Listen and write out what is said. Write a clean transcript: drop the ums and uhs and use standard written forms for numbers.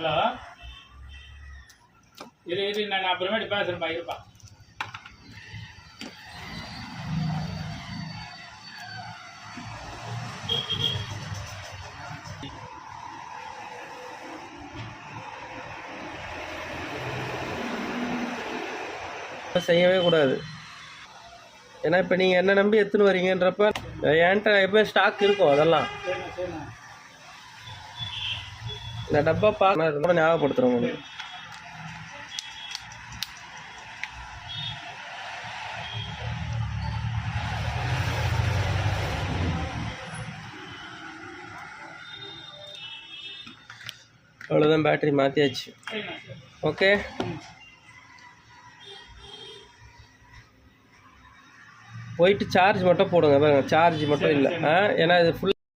Hello, இரு நான் அப்புறமேட்டு பேசுகிறேன்ப்பா, இருப்பா. செய்யவே கூடாது. ஏன்னா இப்போ நீங்கள் என்ன நம்பி எடுத்துன்னு வரீங்கன்றப்ப என்கிட்ட எப்போயும் ஸ்டாக் இருக்கும். அதெல்லாம் இந்த டப்பா பார்க்க கூட ஞாபகப்படுத்துகிறோம் உங்களுக்கு. அவ்வளோதான், பேட்டரி மாற்றியாச்சு. ஓகே, போயிட்டு சார்ஜ் மட்டும் போடுங்க. பாருங்க, சார்ஜ் மட்டும் இல்லை. ஏன்னா இது ஃபுல்